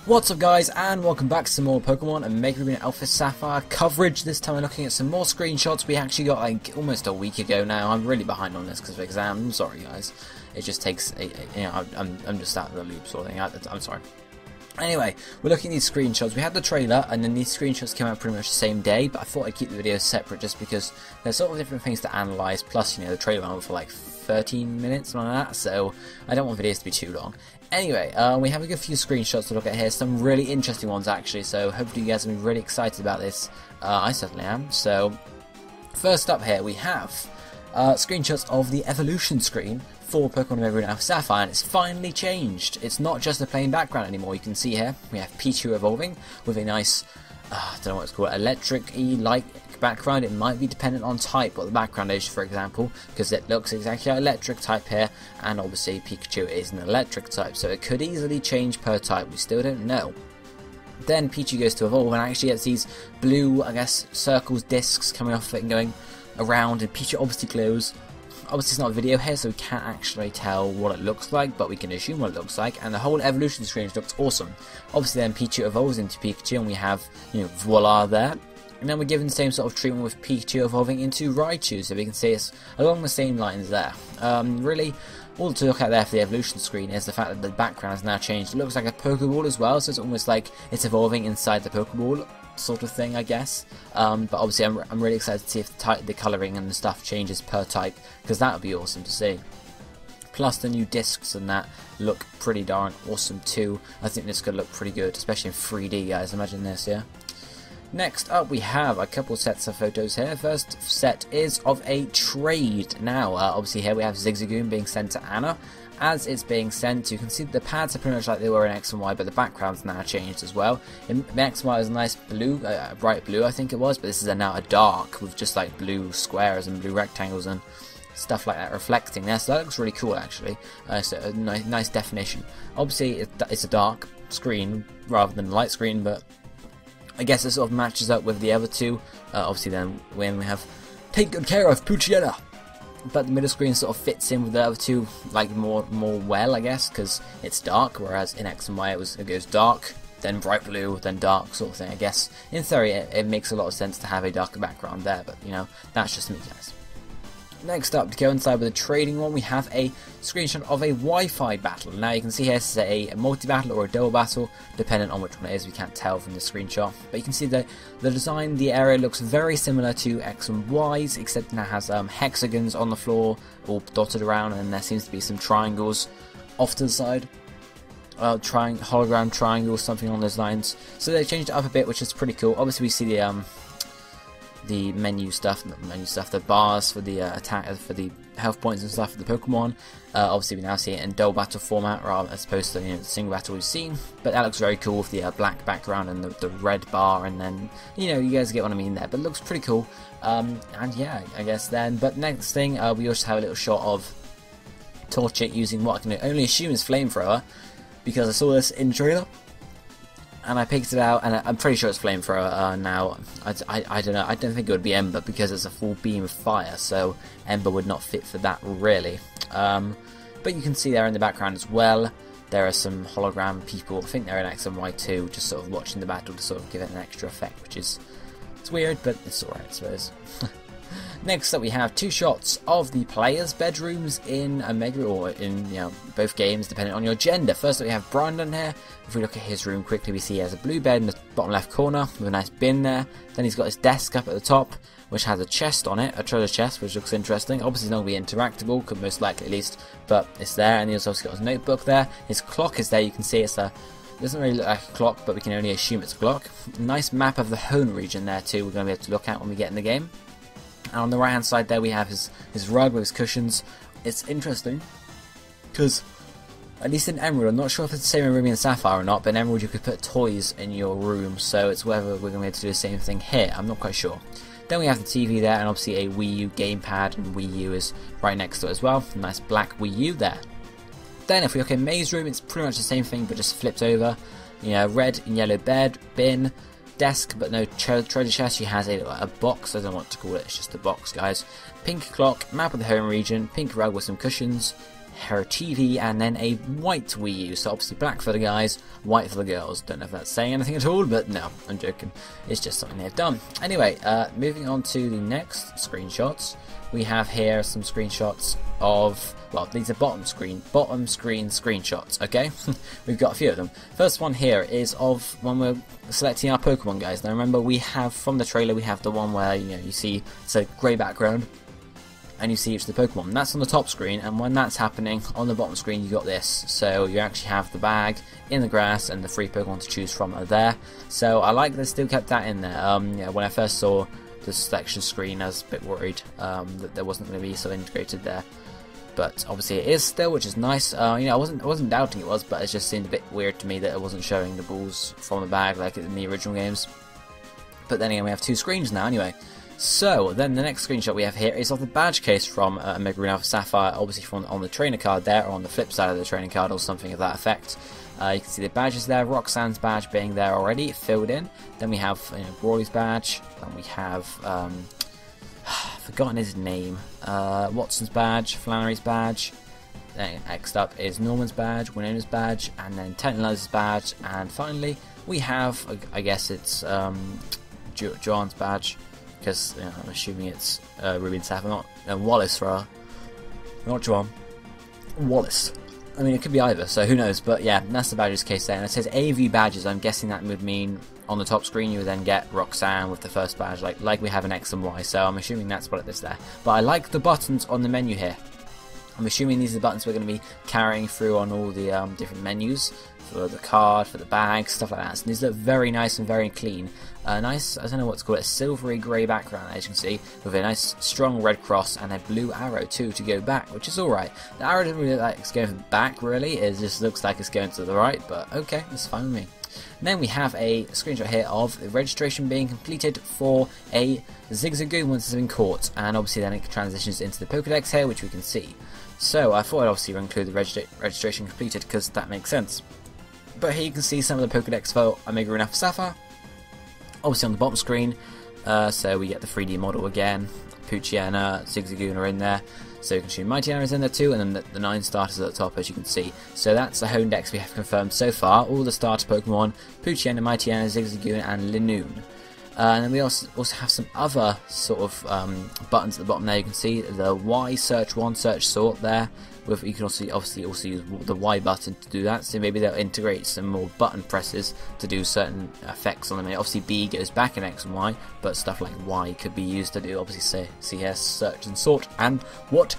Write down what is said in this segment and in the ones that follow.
What's up guys, and welcome back to some more Pokemon and Mega Arena Alpha Sapphire coverage. This time we're looking at some more screenshots we actually got like almost a week ago now. I'm really behind on this because of exams. I'm sorry guys. It just takes, I'm just out of the loop sort of thing. I'm sorry. Anyway, we're looking at these screenshots. We had the trailer, and then these screenshots came out pretty much the same day, but I thought I'd keep the videos separate just because there's sort of different things to analyse, plus, the trailer went on for like 13 minutes, something like that, so I don't want videos to be too long. Anyway, we have a good few screenshots to look at here, some really interesting ones actually, so hopefully you guys will be really excited about this. I certainly am. So, first up here we have screenshots of the evolution screen for Pokemon Mega Arena Alpha Sapphire, and it's finally changed. It's not just a plain background anymore. You can see here we have Pichu evolving with a nice, I don't know what it's called, electric-y-like background. It might be dependent on type, what the background is, for example, because it looks exactly like electric type here, and obviously Pikachu is an electric type, so it could easily change per type. We still don't know. Then Pichu goes to evolve and actually gets these blue, I guess, circles, discs coming off it and going around, and Pichu obviously glows. Obviously it's not a video here, so we can't actually tell what it looks like, but we can assume what it looks like, and the whole evolution screen looks awesome. Obviously then Pichu evolves into Pikachu, and we have, voila there. And then we're given the same sort of treatment with Pikachu evolving into Raichu, so we can see it's along the same lines there. Really, all to look at there for the evolution screen is the fact that the background has now changed. It looks like a Pokeball as well, so it's almost like it's evolving inside the Pokeball sort of thing, I guess. But obviously I'm really excited to see if the colouring and the stuff changes per type, because that would be awesome to see. Plus the new discs and that look pretty darn awesome too. I think this could look pretty good, especially in 3D, guys. Imagine this, yeah? Next up we have a couple sets of photos here. First set is of a trade. Now obviously here we have Zigzagoon being sent to Anna. As it's being sent, you can see that the pads are pretty much like they were in X and Y, but the background's now changed as well. In X and Y was a nice blue, bright blue I think it was, but this is now a dark with just like blue squares and blue rectangles and stuff like that reflecting there, so that looks really cool actually. So a nice definition. Obviously it's a dark screen rather than a light screen, but I guess it sort of matches up with the other two. Obviously then when we have Take Good Care of Poochyena, but the middle screen sort of fits in with the other two like more well, I guess, because it's dark, whereas in X and Y it goes dark, then bright blue, then dark sort of thing. I guess in theory it makes a lot of sense to have a darker background there, but that's just me, guys. Next up, to go inside with the trading one, we have a screenshot of a Wi-Fi battle. Now you can see here this is a multi-battle or a double battle, depending on which one it is. We can't tell from the screenshot, but you can see that the design, the area looks very similar to X and Y's, except it now has hexagons on the floor, all dotted around, and there seems to be some triangles off to the side. Hologram triangles, something along those lines. So they changed it up a bit, which is pretty cool. Obviously we see the menu stuff, not the menu stuff, the bars for the attack, for the health points and stuff for the Pokemon. Obviously we now see it in double battle format rather as opposed to the single battle we've seen, but that looks very cool with the black background and the red bar, and then you guys get what I mean there, but it looks pretty cool. And yeah, I guess then, but next thing we also have a little shot of Torchic using what I can only assume is Flamethrower, because I saw this in the trailer and I picked it out, and I'm pretty sure it's Flamethrower now. I don't know, I don't think it would be Ember because it's a full beam of fire, so Ember would not fit for that really. But you can see there in the background as well, there are some hologram people, I think they're in X and Y too, just sort of watching the battle to sort of give it an extra effect, which is, it's weird, but it's alright I suppose. Next up we have two shots of the players' bedrooms in a Mega, or in both games depending on your gender. First up we have Brandon here. If we look at his room quickly, we see he has a blue bed in the bottom left corner with a nice bin there. Then he's got his desk up at the top, which has a chest on it, a treasure chest, which looks interesting. Obviously it's not going to be interactable, could most likely at least, but it's there. And he's also got his notebook there. His clock is there. You can see it doesn't really look like a clock, but we can only assume it's a clock. Nice map of the home region there too, we're going to be able to look at when we get in the game. And on the right hand side there we have his rug with his cushions. It's interesting because, at least in Emerald, I'm not sure if it's the same in Ruby and Sapphire or not, but in Emerald you could put toys in your room, so it's whether we're going to be able to do the same thing here, I'm not quite sure. Then we have the TV there, and obviously a Wii U gamepad, and Wii U is right next to it as well. A nice black Wii U there. Then if we look in May's room, it's pretty much the same thing but just flipped over. Red and yellow bed, bin, desk, but no treasure chest. She has a box, I don't know what to call it, it's just a box, guys. Pink clock, map of the home region, pink rug with some cushions, her TV, and then a white Wii U. So obviously black for the guys, white for the girls. Don't know if that's saying anything at all, but no, I'm joking. It's just something they've done. Anyway, moving on to the next screenshots. We have here some screenshots of, well, these are bottom screen screenshots, okay? We've got a few of them. First one here is of when we're selecting our Pokemon, guys. Now remember, we have, from the trailer, we have the one where, you know, you see it's a grey background and you see each of the Pokemon. And that's on the top screen, and when that's happening, on the bottom screen you got this. So you actually have the bag in the grass and the 3 Pokemon to choose from are there. So I like they still kept that in there. Yeah, when I first saw the selection screen, I was a bit worried that there wasn't going to be so integrated there, but obviously it is still, which is nice. You know, I wasn't doubting it was, but it just seemed a bit weird to me that it wasn't showing the balls from the bag like in the original games. But then again, we have 2 screens now anyway. So then the next screenshot we have here is of the badge case from Omega Green Alpha Sapphire, obviously from on the trainer card there, or on the flip side of the training card, or something of that effect. You can see the badges there, Roxanne's badge being there already, filled in. Then we have, you know, Brawley's badge, then we have, forgotten his name, Watson's badge, Flannery's badge. Then next up is Norman's badge, Winona's badge, and then Tentalizer's badge, and finally we have, I guess it's Joan's badge, because you know, I'm assuming it's Ruby and Sapphire, not Wallace, not Joan, Wallace. I mean, it could be either, so who knows, but yeah, that's the badges case there. And it says AV badges. I'm guessing that would mean on the top screen you would then get Roxanne with the first badge, like we have an X and Y, so I'm assuming that's what it is there. But I like the buttons on the menu here. I'm assuming these are the buttons we're going to be carrying through on all the different menus, for the card, for the bag, stuff like that. So these look very nice and very clean. Nice, I don't know what's called, a silvery grey background, as you can see, with a nice strong red cross and a blue arrow too to go back, which is alright. The arrow doesn't really look like it's going back really, it just looks like it's going to the right, but okay, that's fine with me. And then we have a screenshot here of the registration being completed for a Zigzagoon once it's been caught, and obviously then it transitions into the Pokedex here, which we can see. So I thought I'd obviously include the registration completed because that makes sense. But here you can see some of the Pokedex for Omega Green Alpha Sapphire, obviously on the bottom screen. So we get the 3D model again, Poochyena, Zigzagoon are in there, so you can see Mightyena is in there too, and then the 9 starters at the top, as you can see. So that's the home decks we have confirmed so far, all the starter Pokemon, Poochyena, Mightyena, Zigzagoon and Linoone. And then we also have some other sort of buttons at the bottom there. You can see the Y search, one search sort there. You can also obviously use the Y button to do that, so maybe they'll integrate some more button presses to do certain effects on them. Obviously B goes back in X and Y, but stuff like Y could be used to do obviously say CS, search and sort, and what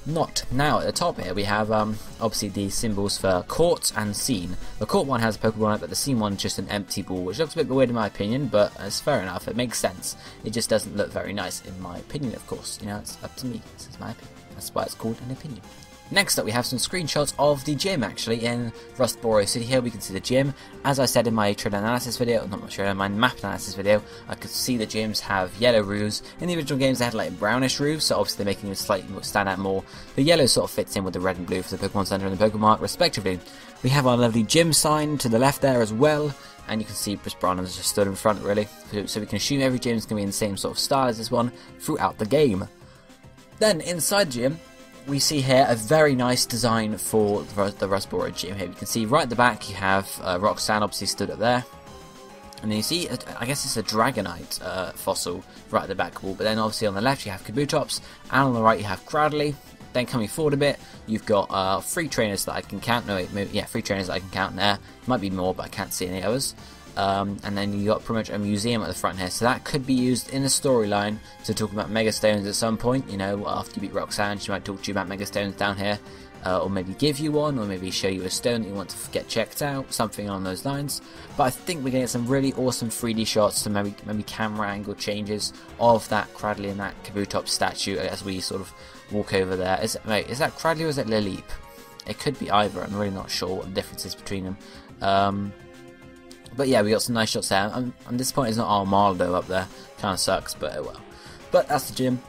not. Now at the top here we have obviously the symbols for caught and seen. The caught one has a Pokeball on it, but the seen one is just an empty ball, which looks a bit weird in my opinion, but it's fair enough, it makes sense. It just doesn't look very nice in my opinion, of course. You know, it's up to me, this is my opinion. That's why it's called an opinion. Next up we have some screenshots of the gym actually in Rustboro City. Here we can see the gym. As I said in my trailer analysis video, not my trailer, my map analysis video, I could see the gyms have yellow roofs. In the original games they had like brownish roofs, so obviously they're making them slightly stand out more. The yellow sort of fits in with the red and blue for the Pokemon Center and the Pokemark respectively. We have our lovely gym sign to the left there as well, and you can see Chris Brannan's just stood in front really, so we can assume every gym is going to be in the same sort of style as this one throughout the game. Then inside the gym we see here a very nice design for the Rustboro gym here. You can see right at the back you have Roxanne obviously stood up there. And then you see, I guess it's a Dragonite fossil right at the back wall. But then obviously on the left you have Kabutops, and on the right you have Cradley. Then coming forward a bit, you've got 3 trainers that I can count. No, wait, maybe, yeah, 3 trainers that I can count there. Might be more, but I can't see any others. And then you got pretty much a museum at the front here, so that could be used in the storyline to talk about Megastones at some point. You know, after you beat Roxanne, she might talk to you about Megastones down here, or maybe give you one, or maybe show you a stone that you want to get checked out, something along those lines. But I think we're going to get some really awesome 3D shots, so maybe camera angle changes of that Cradley and that Kabutops statue as we sort of walk over there. Is that Cradley or is it Lilip? It could be either. I'm really not sure what the difference is between them. But yeah, we got some nice shots there. I'm disappointed it's not Armaldo up there. Kind of sucks, but oh well. But that's the gym.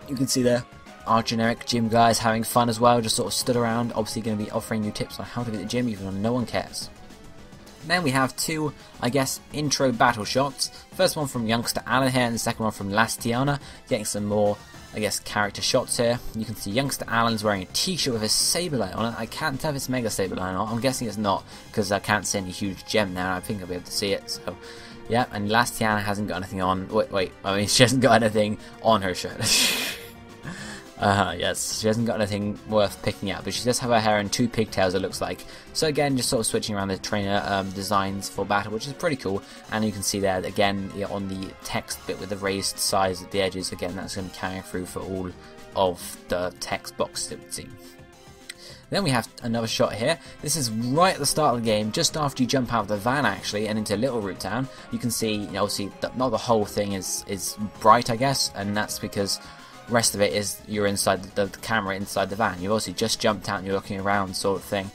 You can see there our generic gym guys having fun as well, just sort of stood around, obviously going to be offering you tips on how to get the gym even though no one cares. Then we have 2, I guess, intro battle shots. First one from youngster Alan here, and the second one from Lastiana, getting some more I guess, character shots here. You can see youngster Alan's wearing a t-shirt with a Sableye on it. I can't tell if it's Mega Sableye or not. I'm guessing it's not, because I can't see any huge gem now. I think I'll be able to see it, so... Yeah, and last Tiana hasn't got anything on... Wait, I mean, she hasn't got anything on her shirt. Yes, she hasn't got anything worth picking out, but she does have her hair in 2 pigtails, it looks like. So again, just sort of switching around the trainer designs for battle, which is pretty cool. And you can see there, again, on the text bit with the raised size at the edges, again, that's going to be carrying through for all of the text boxes it would seem. Then we have another shot here. This is right at the start of the game, just after you jump out of the van actually, and into Little Root Town. You can see, you know, obviously, not the whole thing is bright, I guess, and that's because the rest of it is you're inside the camera inside the van. You've obviously just jumped out and you're looking around, sort of thing.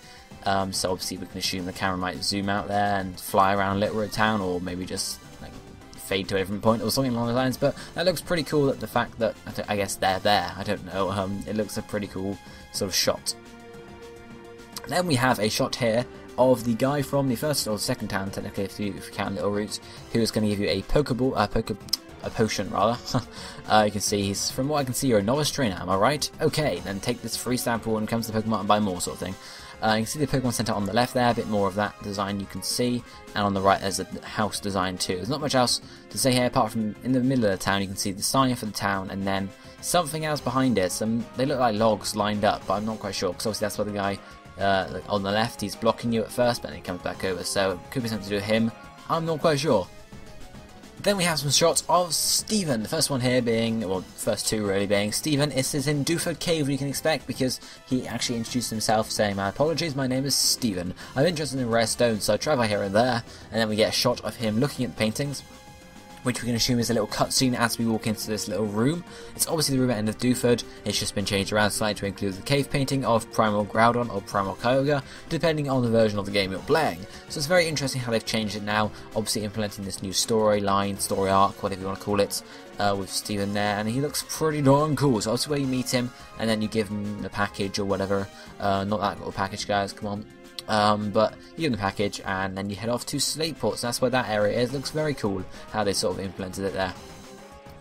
So obviously we can assume the camera might zoom out there and fly around Little Root Town, or maybe just like fade to a different point or something along those lines. But that looks pretty cool. That the fact that I guess they're there, I don't know. It looks a pretty cool sort of shot. Then we have a shot here of the guy from the first or second town, technically, if you count Little Roots, who is going to give you a Pokeball, a potion rather. You can see he's, from what I can see, you're a novice trainer, am I right? Okay, then take this free sample and come to the Pokemon and buy more, sort of thing. You can see the Pokemon Center on the left there, a bit more of that design you can see, and on the right there's a house design too. There's not much else to say here apart from in the middle of the town you can see the sign for the town and then something else behind it. They look like logs lined up, but I'm not quite sure, because obviously that's where the guy on the left, he's blocking you at first, but then he comes back over, so it could be something to do with him. I'm not quite sure. Then we have some shots of Stephen. The first one here being, well, first two really being Stephen. This is in Dewford Cave, you can expect, because he actually introduced himself saying, "My apologies, my name is Stephen. I'm interested in rare stones, so I travel here and there." And then we get a shot of him looking at the paintings, which we can assume is a little cutscene as we walk into this little room. It's obviously the room at the end of Dewford. It's just been changed around slightly to include the cave painting of Primal Groudon or Primal Kyogre, depending on the version of the game you're playing. So it's very interesting how they've changed it now, obviously implementing this new storyline, story arc, whatever you want to call it, with Stephen there, and he looks pretty darn cool. So obviously where you meet him, and then you give him the package or whatever. Not that little package, guys, come on. But you give them the package and then you head off to Slateport, so that's where that area is. Looks very cool how they sort of implemented it there.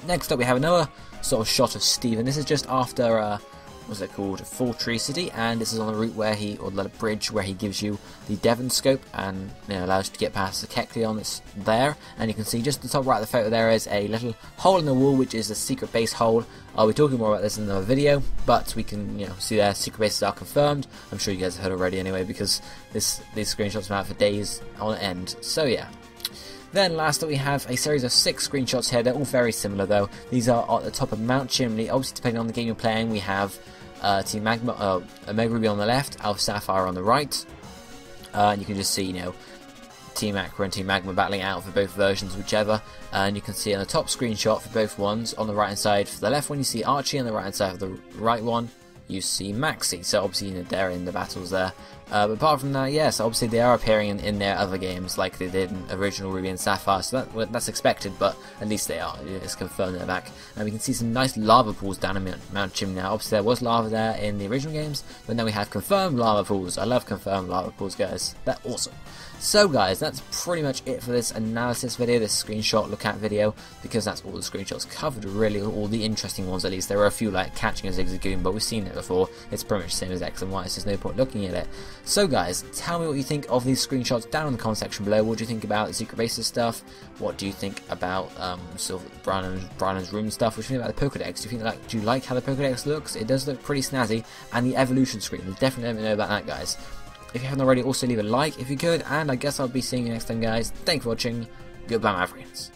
Next up we have another sort of shot of Stephen. This is just after, what's it called, Full Tree City, and this is on the route where he, or the bridge where he gives you the Devon Scope and, you know, allows you to get past the Kecleon that's there. And you can see just at the top right of the photo there is a little hole in the wall, which is a secret base hole. I'll be talking more about this in another video, but we can, you know, see there secret bases are confirmed. I'm sure you guys have heard already anyway, because these screenshots have been out for days on end. So yeah. Then last up we have a series of 6 screenshots here. They're all very similar though. These are at the top of Mount Chimney. Obviously depending on the game you're playing, we have Team Magma, Omega Ruby on the left, Alpha Sapphire on the right. And you can just see, you know, Team Aqua and Team Magma battling out for both versions, whichever. And you can see on the top screenshot for both ones, on the right hand side for the left one you see Archie, on the right hand side for the right one you see Maxie. So obviously, you know, they're in the battles there. But apart from that, yes, obviously they are appearing in their other games like they did in original Ruby and Sapphire, so that's expected, but at least they are. It's confirmed they're back. And we can see some nice lava pools down in Mount Chimney now. Obviously there was lava there in the original games, but now we have confirmed lava pools. I love confirmed lava pools, guys. They're awesome. So guys, that's pretty much it for this analysis video, this screenshot look at video, because that's all the screenshots covered, really, all the interesting ones at least. There were a few like catching a Zigzagoon, but we've seen it before. It's pretty much the same as X and Y, so there's no point looking at it. So guys, tell me what you think of these screenshots down in the comment section below. What do you think about the secret bases stuff? What do you think about sort of Brandon's room stuff? What do you think about the Pokedex? Do you like how the Pokedex looks? It does look pretty snazzy, and the evolution screen. Definitely let me know about that, guys. If you haven't already, also leave a like if you could, and I guess I'll be seeing you next time, guys. Thanks for watching. Goodbye, my friends.